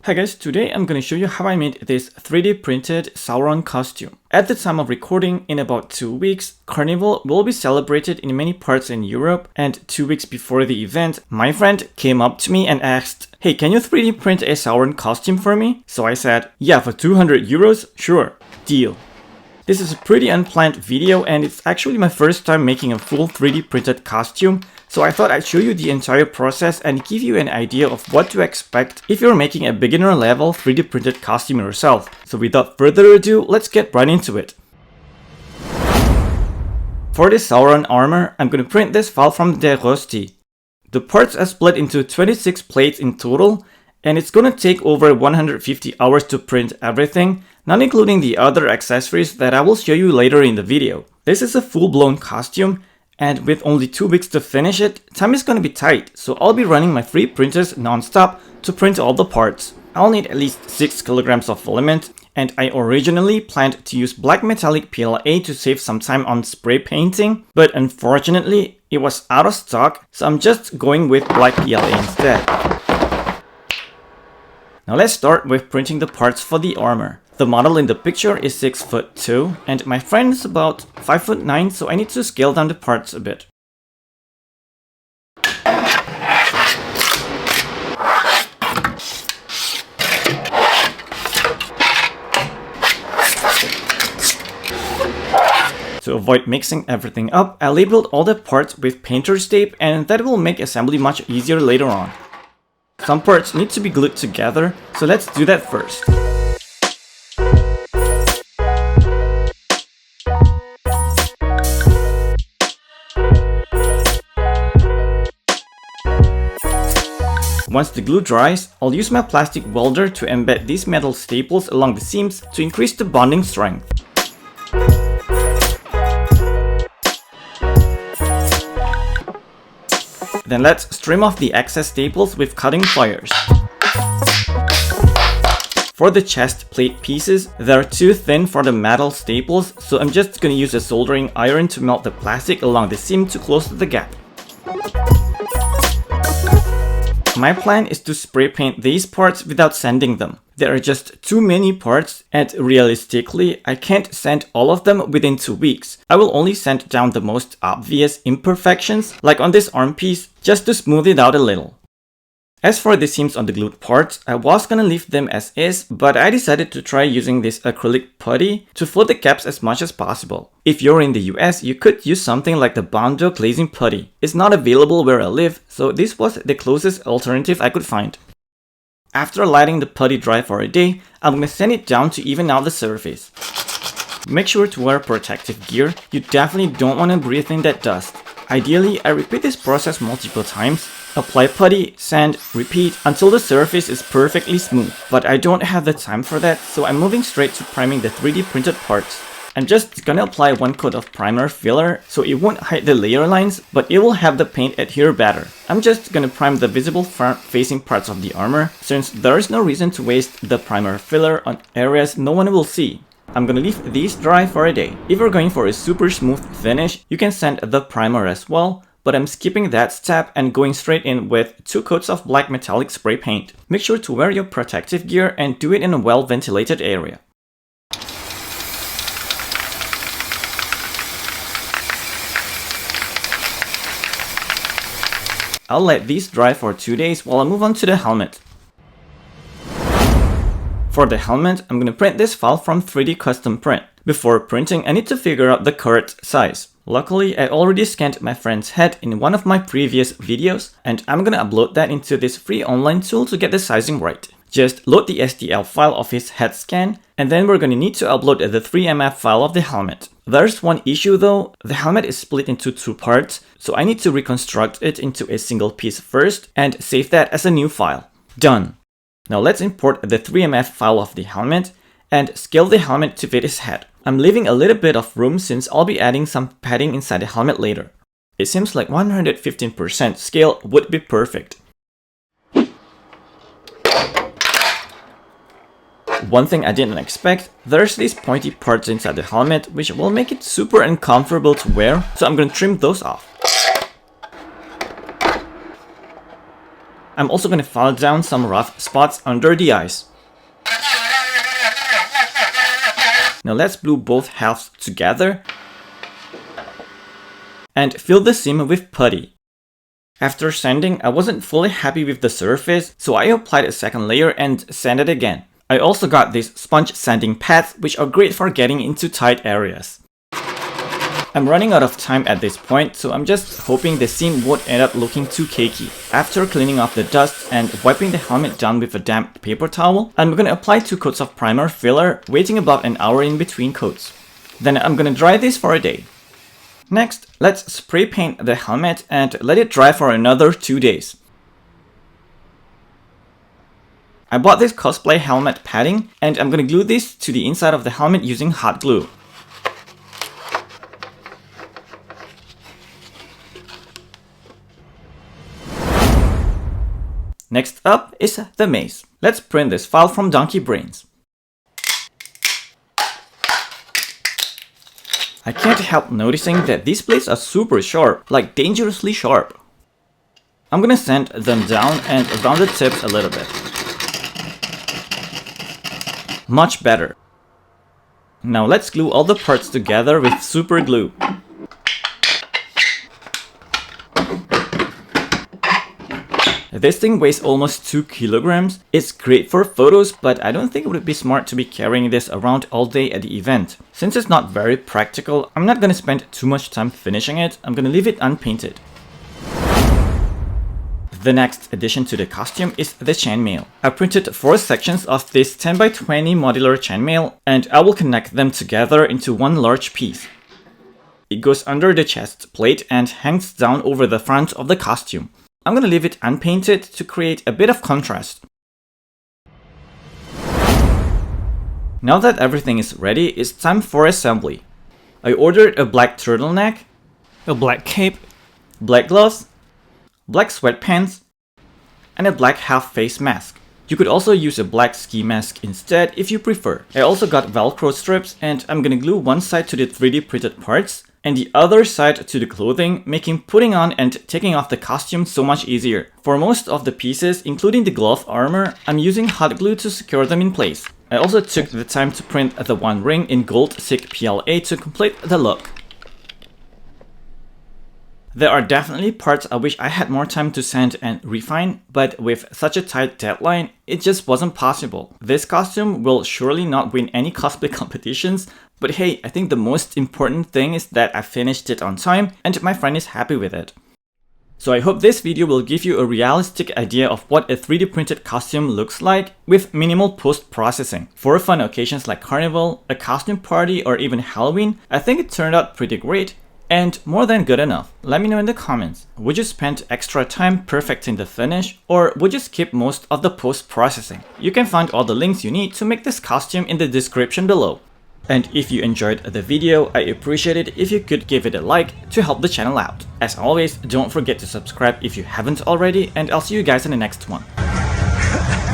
Hi guys, today I'm going to show you how I made this 3D printed Sauron costume. At the time of recording, in about 2 weeks, Carnival will be celebrated in many parts in Europe, and 2 weeks before the event, my friend came up to me and asked, "Hey, can you 3D print a Sauron costume for me?" So I said, "Yeah, for 200 euros? Sure, deal." This is a pretty unplanned video and it's actually my first time making a full 3D printed costume, so I thought I'd show you the entire process and give you an idea of what to expect if you're making a beginner level 3D printed costume yourself. So without further ado, let's get right into it. For this Sauron armor, I'm going to print this file from the Rosti. The parts are split into 26 plates in total, and it's gonna take over 150 hours to print everything, not including the other accessories that I will show you later in the video. This is a full-blown costume, and with only 2 weeks to finish it, time is gonna be tight, so I'll be running my 3 printers non-stop to print all the parts. I'll need at least 6 kilograms of filament, and I originally planned to use black metallic PLA to save some time on spray painting, but unfortunately it was out of stock, so I'm just going with black PLA instead. Now let's start with printing the parts for the armor. The model in the picture is 6'2", and my friend is about 5'9", so I need to scale down the parts a bit. To avoid mixing everything up, I labeled all the parts with painter's tape, and that will make assembly much easier later on. Some parts need to be glued together, so let's do that first. Once the glue dries, I'll use my plastic welder to embed these metal staples along the seams to increase the bonding strength. Then let's trim off the excess staples with cutting pliers. For the chest plate pieces, they're too thin for the metal staples, so I'm just gonna use a soldering iron to melt the plastic along the seam to close the gap. My plan is to spray paint these parts without sanding them. There are just too many parts, and realistically, I can't sand all of them within 2 weeks. I will only sand down the most obvious imperfections, like on this arm piece, just to smooth it out a little. As for the seams on the glued parts, I was gonna leave them as is, but I decided to try using this acrylic putty to fill the gaps as much as possible. If you're in the US, you could use something like the Bondo glazing putty. It's not available where I live, so this was the closest alternative I could find. After letting the putty dry for a day, I'm gonna sand it down to even out the surface. Make sure to wear protective gear. You definitely don't want to breathe in that dust. Ideally, I repeat this process multiple times. Apply putty, sand, repeat until the surface is perfectly smooth. But I don't have the time for that, so I'm moving straight to priming the 3D printed parts. I'm just gonna apply 1 coat of primer filler so it won't hide the layer lines, but it will have the paint adhere better. I'm just gonna prime the visible front facing parts of the armor, since there is no reason to waste the primer filler on areas no one will see. I'm gonna leave these dry for a day. If you're going for a super smooth finish, you can sand the primer as well, but I'm skipping that step and going straight in with 2 coats of black metallic spray paint. Make sure to wear your protective gear and do it in a well-ventilated area. I'll let these dry for 2 days while I move on to the helmet. For the helmet, I'm gonna print this file from 3D Custom Print. Before printing, I need to figure out the correct size. Luckily, I already scanned my friend's head in one of my previous videos, and I'm gonna upload that into this free online tool to get the sizing right. Just load the STL file of his head scan, and then we're gonna need to upload the 3MF file of the helmet. There's one issue though, the helmet is split into 2 parts, so I need to reconstruct it into a single piece first and save that as a new file. Done. Now let's import the 3MF file of the helmet and scale the helmet to fit his head. I'm leaving a little bit of room since I'll be adding some padding inside the helmet later. It seems like 115% scale would be perfect. One thing I didn't expect, there's these pointy parts inside the helmet which will make it super uncomfortable to wear, so I'm gonna trim those off. I'm also going to file down some rough spots under the eyes. Now let's glue both halves together and fill the seam with putty. After sanding, I wasn't fully happy with the surface, so I applied a second layer and sanded again. I also got these sponge sanding pads, which are great for getting into tight areas. I'm running out of time at this point, so I'm just hoping the seam won't end up looking too cakey. After cleaning off the dust and wiping the helmet down with a damp paper towel, I'm gonna apply 2 coats of primer filler, waiting about an hour in between coats. Then I'm gonna dry this for a day. Next, let's spray paint the helmet and let it dry for another 2 days. I bought this cosplay helmet padding and I'm gonna glue this to the inside of the helmet using hot glue. Next up is the mace. Let's print this file from Donkey Brains. I can't help noticing that these blades are super sharp, like dangerously sharp. I'm gonna sand them down and round the tips a little bit. Much better. Now let's glue all the parts together with super glue. This thing weighs almost 2 kilograms. It's great for photos, but I don't think it would be smart to be carrying this around all day at the event. Since it's not very practical, I'm not gonna spend too much time finishing it. I'm gonna leave it unpainted. The next addition to the costume is the chainmail. I printed 4 sections of this 10 by 20 modular chainmail, and I will connect them together into one large piece. It goes under the chest plate and hangs down over the front of the costume. I'm gonna leave it unpainted to create a bit of contrast. Now that everything is ready, it's time for assembly. I ordered a black turtleneck, a black cape, black gloves, black sweatpants, and a black half face mask. You could also use a black ski mask instead if you prefer. I also got Velcro strips and I'm gonna glue one side to the 3D printed parts and the other side to the clothing, making putting on and taking off the costume so much easier. For most of the pieces, including the glove armor, I'm using hot glue to secure them in place. I also took the time to print the one ring in gold thick PLA to complete the look. There are definitely parts I wish I had more time to sand and refine, but with such a tight deadline, it just wasn't possible. This costume will surely not win any cosplay competitions, but hey, I think the most important thing is that I finished it on time and my friend is happy with it. So I hope this video will give you a realistic idea of what a 3D printed costume looks like with minimal post-processing. For fun occasions like Carnival, a costume party, or even Halloween, I think it turned out pretty great and more than good enough. Let me know in the comments, would you spend extra time perfecting the finish or would you skip most of the post-processing? You can find all the links you need to make this costume in the description below. And if you enjoyed the video, I appreciate it if you could give it a like to help the channel out. As always, don't forget to subscribe if you haven't already, and I'll see you guys in the next one.